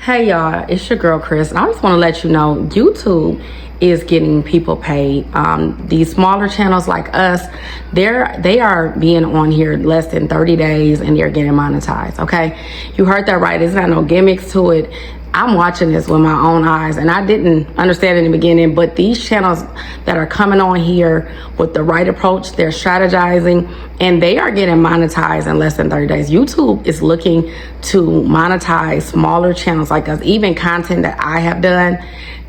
Hey y'all, it's your girl Chris, and I just want to let you know YouTube is getting people paid. These smaller channels like us, they are being on here less than 30 days and they're getting monetized. Okay, you heard that right. There's not no gimmicks to it. I'm watching this with my own eyes, and I didn't understand in the beginning, but these channels that are coming on here with the right approach, they're strategizing, and they are getting monetized in less than 30 days. YouTube is looking to monetize smaller channels like us. Even content that I have done,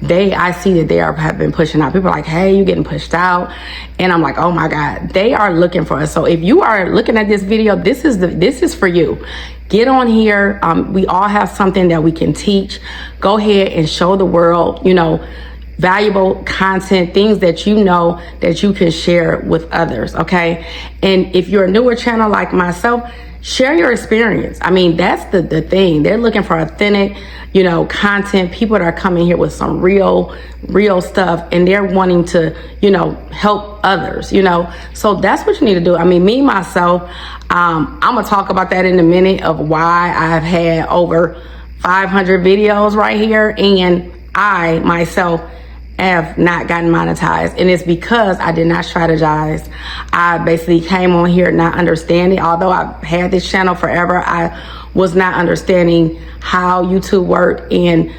I see that have been pushing out. People are like, hey, you getting pushed out. And I'm like, oh my God, they are looking for us. So if you are looking at this video, this is for you. Get on here. We all have something that we can teach. Go ahead and show the world, valuable content, things that you know that you can share with others, okay? And if you're a newer channel like myself, share your experience. I mean, that's the thing. They're looking for authentic, content, people that are coming here with some real stuff, and they're wanting to, help others, So that's what you need to do. I mean, me, myself, I'm gonna talk about that in a minute of why I've had over 500 videos right here, and I, myself, have not gotten monetized, and it's because I did not strategize. I basically came on here not understanding. Although I've had this channel forever, I was not understanding how YouTube worked, and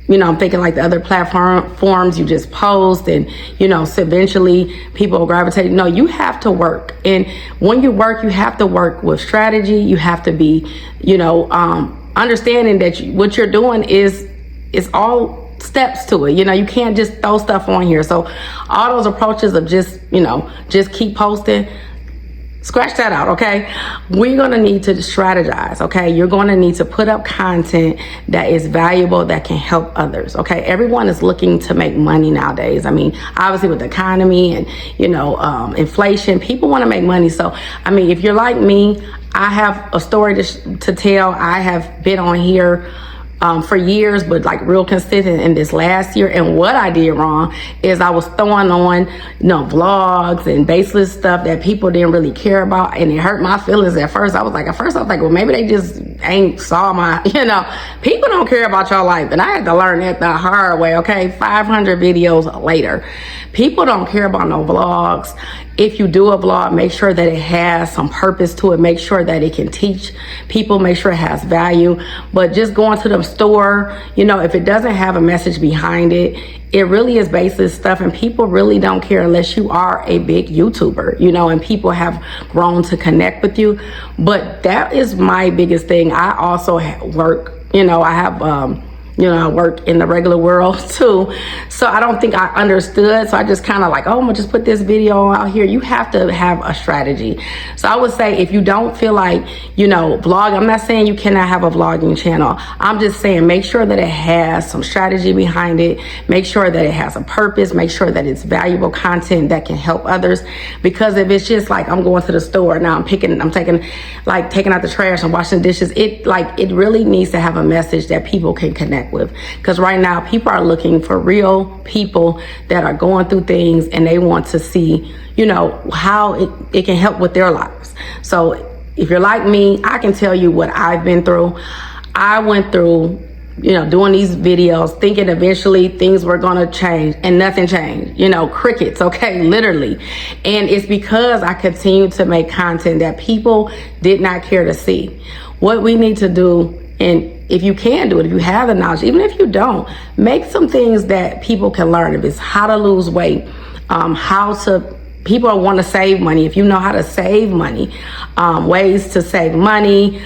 I'm thinking like the other platforms, you just post and so eventually people will gravitate. No, you have to work, and when you work, you have to work with strategy. You have to be understanding that what you're doing is all steps to it. You can't just throw stuff on here. So all those approaches of just keep posting, scratch that out, okay? We're gonna need to strategize, okay? You're gonna need to put up content that is valuable, that can help others, okay? Everyone is looking to make money nowadays. I mean, obviously with the economy and, inflation, people wanna make money. So, I mean, if you're like me, I have a story to tell. I have been on here for years, but like real consistent in this last year. And what I did wrong is I was throwing on, vlogs and baseless stuff that people didn't really care about. And it hurt my feelings at first. I was like, well, maybe they just ain't saw my, people don't care about your life. And I had to learn that the hard way. Okay. 500 videos later, people don't care about no vlogs. If you do a vlog, make sure that it has some purpose to it. Make sure that it can teach people, make sure it has value. But just going to the store, if it doesn't have a message behind it, it really is baseless stuff, and people really don't care unless you are a big YouTuber, and people have grown to connect with you. But that is my biggest thing. I also work, I have, I work in the regular world too. So I don't think I understood. So I just kind of like, I'm gonna just put this video out here. You have to have a strategy. So I would say if you don't feel like, vlog, I'm not saying you cannot have a vlogging channel. I'm just saying make sure that it has some strategy behind it. Make sure that it has a purpose. Make sure that it's valuable content that can help others. Because if it's just like I'm going to the store now, I'm taking out the trash and washing dishes, it really needs to have a message that people can connect with. Because right now people are looking for real people that are going through things, and they want to see how it can help with their lives. So if you're like me, I can tell you what I've been through. I went through doing these videos thinking eventually things were going to change, and nothing changed. Crickets, okay, literally. And it's because I continued to make content that people did not care to see. What we need to do, and if you can do it, if you have the knowledge, even if you don't, make some things that people can learn. If it's how to lose weight, people want to save money. If you know how to save money, ways to save money,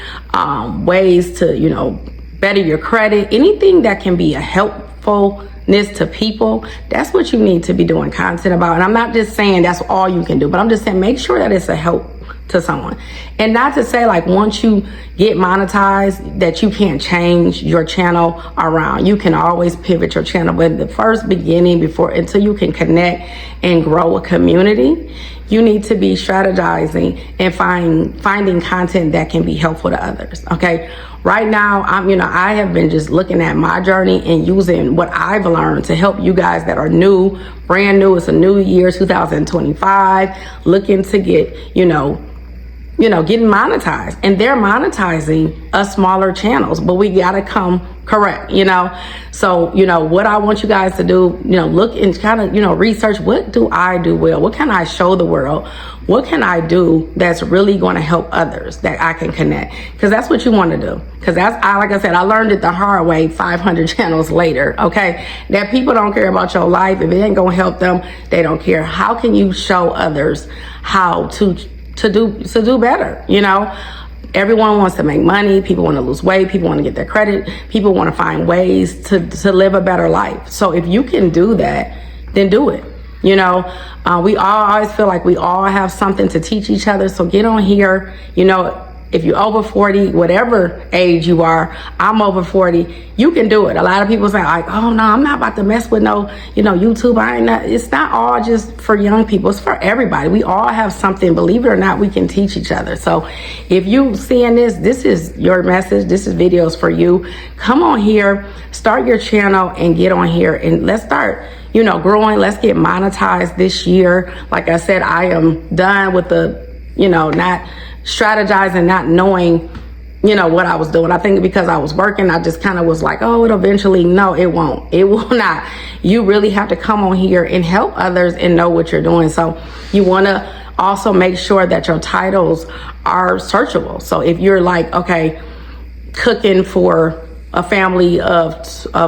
ways to, better your credit, anything that can be a helpfulness to people, that's what you need to be doing content about. And I'm not just saying that's all you can do, but I'm just saying make sure that it's a help to someone. And not to say like once you get monetized that you can't change your channel around. You can always pivot your channel, but in the first beginning, until you can connect and grow a community, you need to be strategizing and finding content that can be helpful to others. Okay. Right now, I have been just looking at my journey and using what I've learned to help you guys that are new, brand new. It's a new year, 2025, looking to get, getting monetized, and they're monetizing us smaller channels, but we got to come correct, So, what I want you guys to do, look and kind of, research, what do I do well? What can I show the world? What can I do that's really going to help others that I can connect? Because that's what you want to do. Because like I said, I learned it the hard way 500 channels later, okay? That people don't care about your life. If it ain't going to help them, they don't care. How can you show others how to do better, Everyone wants to make money. People want to lose weight. People want to get their credit. People want to find ways to live a better life. So if you can do that, then do it. We all always feel like we all have something to teach each other. So get on here, if you're over 40, whatever age you are, I'm over 40, you can do it. A lot of people say like, oh no, I'm not about to mess with no, YouTube. It's not all just for young people. It's for everybody. We all have something, believe it or not, we can teach each other. So if you seeing this is your message. This is videos for you. Come on here, start your channel and get on here and let's start, growing. Let's get monetized this year. Like I said, I am done with the, not strategizing, not knowing, what I was doing. I think because I was working, I just kind of was like, oh, it'll eventually. No, it won't. It will not. You really have to come on here and help others and know what you're doing. So you want to also make sure that your titles are searchable. So if you're like, okay, cooking for a family of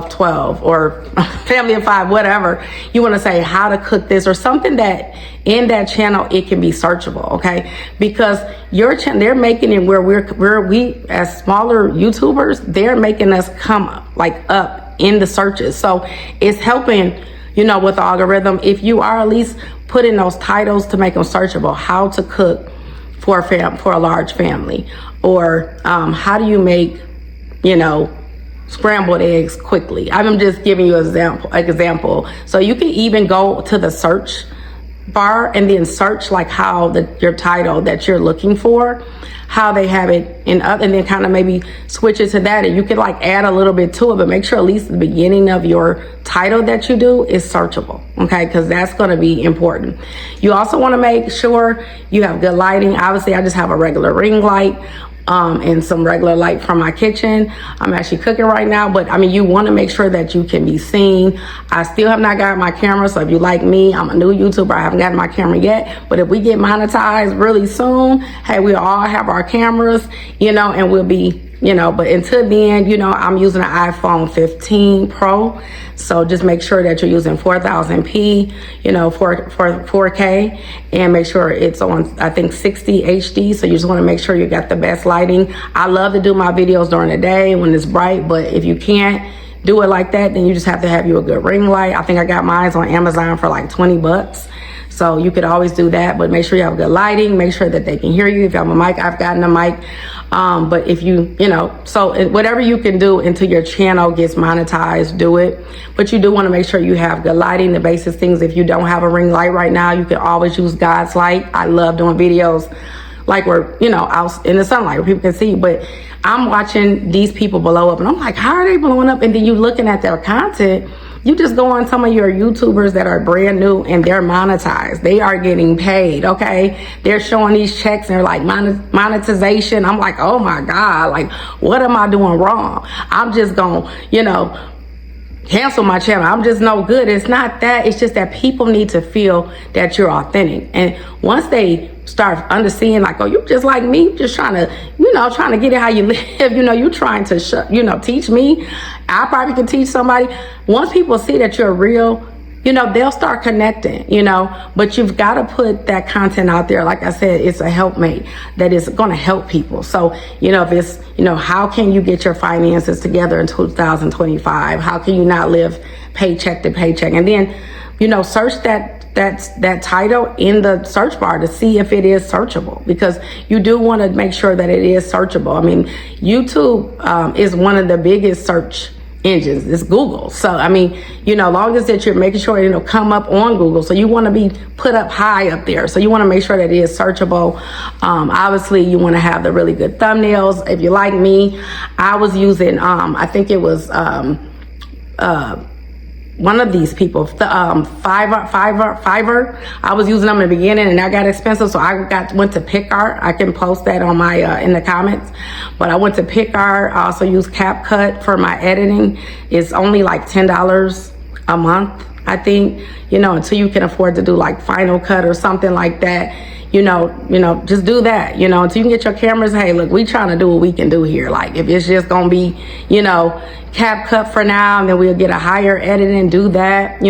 12 or a family of 5, whatever, you want to say how to cook this or something that in that channel, it can be searchable. Okay. Because your channel, they're making it where we as smaller YouTubers, they're making us come up in the searches. So it's helping, with the algorithm. If you are at least putting those titles to make them searchable, how to cook for a large family, or how do you make, scrambled eggs quickly. I'm just giving you an example. So you can even go to the search bar and then search like how your title that you're looking for, how they have it and then kind of maybe switch it to that, and you can like add a little bit to it, but make sure at least the beginning of your title that you do is searchable, okay? Because that's going to be important. You also want to make sure you have good lighting. Obviously, I just have a regular ring light and some regular light from my kitchen. I'm actually cooking right now, but I mean, you want to make sure that you can be seen. I still have not got my camera, so if you like me, I'm a new YouTuber, I haven't gotten my camera yet, but if we get monetized really soon, hey, we all have our cameras, and we'll be, but until then, I'm using an iPhone 15 Pro. So just make sure that you're using 4000p, for 4K, and make sure it's on, I think, 60 HD. So you just want to make sure you got the best lighting. I love to do my videos during the day when it's bright, but if you can't do it like that, then you just have to have you a good ring light. I think I got mine on Amazon for like 20 bucks. So you could always do that, but make sure you have good lighting. Make sure that they can hear you. If you have a mic, I've gotten a mic. But if you, so whatever you can do until your channel gets monetized, do it. But you do want to make sure you have good lighting, the basic things. If you don't have a ring light right now, you can always use God's light. I love doing videos like we're, out in the sunlight where people can see. But I'm watching these people blow up and I'm like, how are they blowing up? And then you looking at their content. You just go on some of your YouTubers that are brand new and they're monetized. They are getting paid, okay? They're showing these checks and they're like monetization. I'm like, oh my God, like what am I doing wrong? I'm just gonna, cancel my channel. I'm just no good. It's not that. It's just that people need to feel that you're authentic. And once they start understanding like, oh, you just like me, just trying to, trying to get it how you live, you trying to, teach me. I probably can teach somebody. Once people see that you're real, they'll start connecting, but you've got to put that content out there. Like I said, it's a helpmate that is going to help people. So, if it's, how can you get your finances together in 2025? How can you not live paycheck to paycheck? And then, search that title in the search bar to see if it is searchable, because you do want to make sure that it is searchable. I mean, YouTube is one of the biggest search engines. It's Google. So, I mean, long as that you're making sure it'll come up on Google. So you want to be put up high up there. So you want to make sure that it is searchable. Obviously you want to have the really good thumbnails. If you like me, I was using, I think it was, one of these people, Fiverr. I was using them in the beginning and that got expensive, so I went to PicArt. I can post that on my in the comments. But I went to PicArt. I also use CapCut for my editing. It's only like $10 a month, I think, until you can afford to do like Final Cut or something like that. Just do that, until you can get your cameras. Hey, look, we trying to do what we can do here. Like, if it's just gonna be, CapCut for now, and then we'll get a higher editing, do that,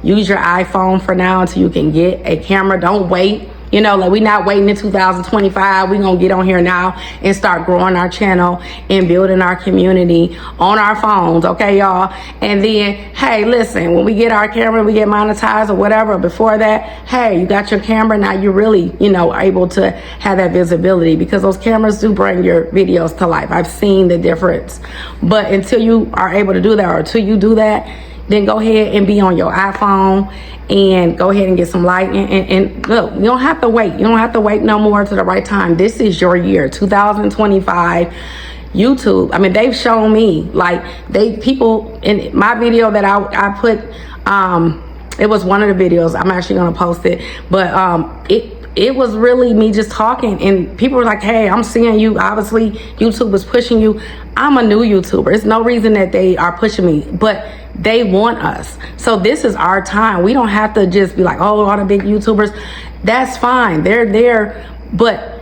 use your iPhone for now until you can get a camera. Don't wait. Like, we not waiting in 2025. We gonna get on here now and start growing our channel and building our community on our phones, okay, y'all? And then, hey, listen, when we get our camera, we get monetized or whatever, before that, hey, you got your camera, now you're really, able to have that visibility, because those cameras do bring your videos to life. I've seen the difference. But until you are able to do that, or until you do that, then go ahead and be on your iPhone and go ahead and get some light. And look, you don't have to wait. You don't have to wait no more to the right time. This is your year, 2025. YouTube, I mean, they've shown me, like, people in my video that I put, it was one of the videos, I'm actually gonna post it, but it was really me just talking, and people were like, hey, I'm seeing you, obviously YouTube is pushing you. I'm a new YouTuber. It's no reason that they are pushing me, but they want us. So this is our time. We don't have to just be like, oh, all the big YouTubers. That's fine. They're there, but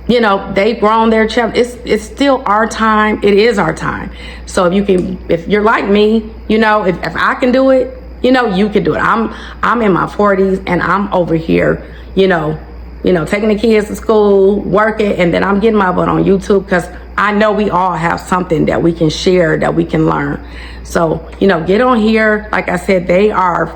they've grown their channel. It's still our time. It is our time. So if you're like me, if I can do it, you can do it. I'm in my 40s and I'm over here, taking the kids to school, working, and then I'm getting my butt on YouTube, because I know we all have something that we can share, that we can learn. So, get on here. Like I said, they are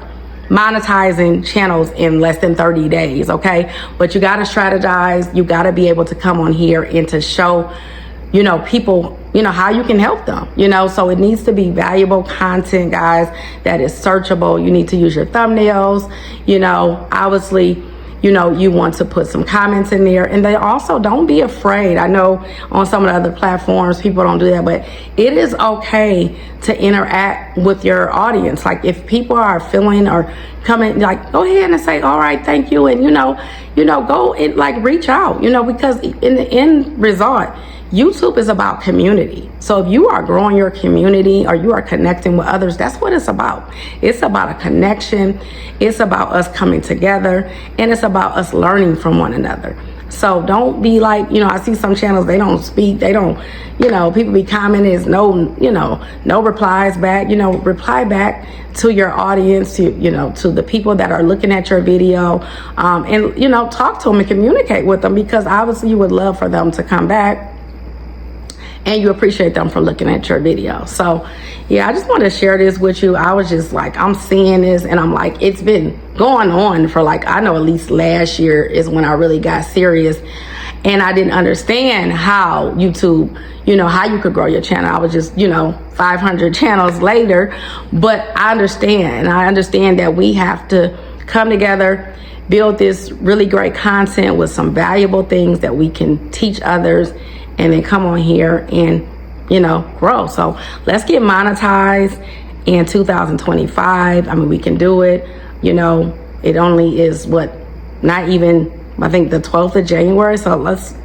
monetizing channels in less than 30 days, okay? But you got to strategize. You got to be able to come on here and to show, people, how you can help them, so it needs to be valuable content, guys, that is searchable. You need to use your thumbnails, obviously. You want to put some comments in there, and they also don't be afraid. I know on some of the other platforms, people don't do that, but it is okay to interact with your audience. Like, if people are feeling or coming, like, go ahead and say, all right, thank you. And, go and like reach out, because in the end result, YouTube is about community. So if you are growing your community or you are connecting with others, that's what it's about. It's about a connection. It's about us coming together, and it's about us learning from one another. So don't be like, I see some channels, they don't speak, they don't, people be commenting, there's no replies back. Reply back to your audience, to the people that are looking at your video, and talk to them and communicate with them, because obviously you would love for them to come back, and you appreciate them for looking at your video. So yeah, I just wanted to share this with you. I was just like, I'm seeing this, and I'm like, it's been going on for like, I know at least last year is when I really got serious, and I didn't understand how YouTube, how you could grow your channel. I was just, 500 channels later, but I understand that we have to come together, build this really great content with some valuable things that we can teach others, and then come on here and, grow. So let's get monetized in 2025. I mean, we can do it. It only is not even, I think, the 12th of January. So let's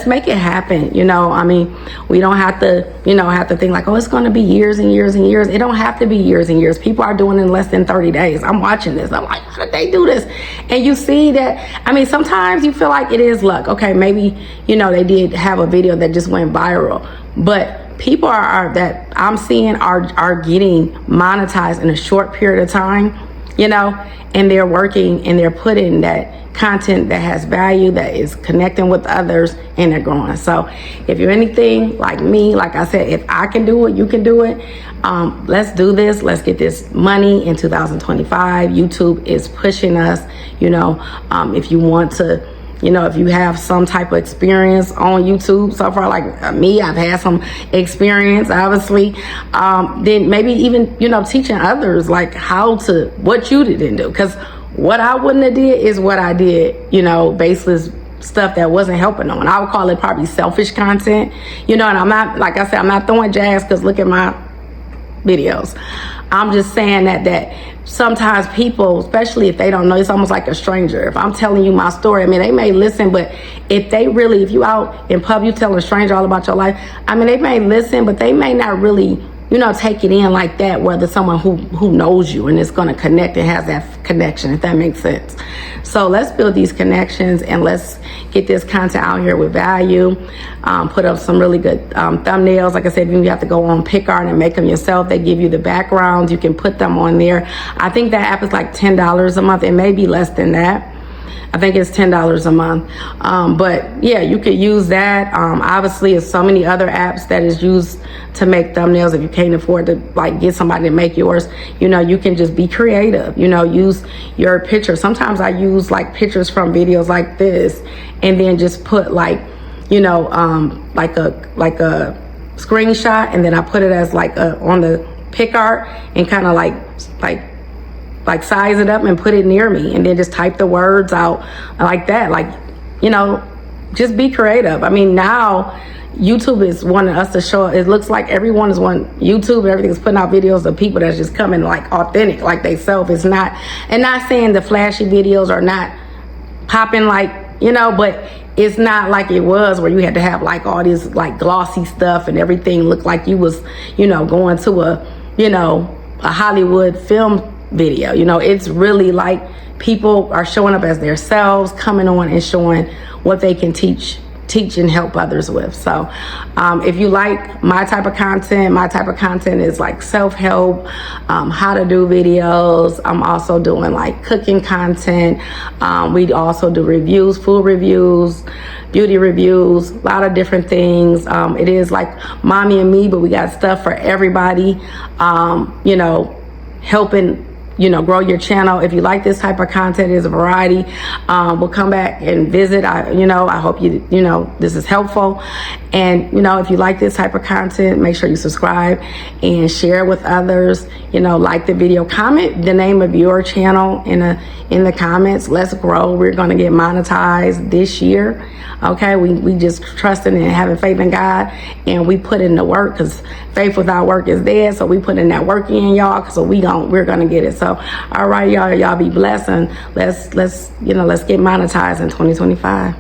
make it happen. I mean, we don't have to, have to think like, oh, it's going to be years and years and years. It don't have to be years and years. People are doing it in less than 30 days. I'm watching this. I'm like, how did they do this? And you see that, I mean, sometimes you feel like it is luck. Okay, maybe, they did have a video that just went viral, but people that I'm seeing are getting monetized in a short period of time, and they're working and they're putting that content that has value, that is connecting with others, and they're growing. So if you're anything like me, like I said, if I can do it, you can do it. Let's do this. Let's get this money in 2025. YouTube is pushing us. If you want to, if you have some type of experience on YouTube so far, like me, I've had some experience, obviously, then maybe even, teaching others like what you didn't do. Because what I wouldn't have did is what I did, baseless stuff that wasn't helping no one. I would call it probably selfish content, and I'm not, like I said, I'm not throwing jazz, because look at my videos. I'm just saying that sometimes people, especially if they don't know, it's almost like a stranger. If I'm telling you my story, I mean, they may listen, but if you out in public, you tell a stranger all about your life, I mean, they may listen, but they may not really, take it in like that, whether someone who knows you and is going to connect and has that connection, if that makes sense. So let's build these connections and let's get this content out here with value. Put up some really good thumbnails. Like I said, you have to go on PicArt and make them yourself. They give you the backgrounds. You can put them on there. I think that app is like $10 a month. It may be less than that. I think it's $10 a month. But yeah, you could use that. Obviously, there's so many other apps that is used to make thumbnails. If you can't afford to get somebody to make yours, you can just be creative, use your picture. Sometimes I use pictures from videos like this and then just put like a screenshot, and then I put it as on the PicArt and kind of like size it up and put it near me, and then just type the words out like that. Just be creative. I mean, now YouTube is wanting us to show, it looks like everyone is YouTube, everything's putting out videos of people that's just coming authentic, like they self. It's not, and not saying the flashy videos are not popping but it's not like it was where you had to have all this glossy stuff and everything looked like you was, going to a Hollywood film video. It's really people are showing up as themselves, coming on and showing what they can teach and help others with. So if you like my type of content is self-help, how to do videos. I'm also doing cooking content. We also do reviews, food reviews, beauty reviews, a lot of different things. It is like mommy and me, but we got stuff for everybody, helping grow your channel. If you like this type of content, there's a variety. We'll come back and visit. I hope this is helpful. And if you like this type of content, make sure you subscribe and share with others. Like the video, comment the name of your channel in the comments. Let's grow. We're going to get monetized this year. Okay, we just trusting and having faith in God, and we put in the work, because faith without work is dead. So we put in that work in, y'all. So we're gonna get it. So all right, y'all be blessed, and let's get monetized in 2025.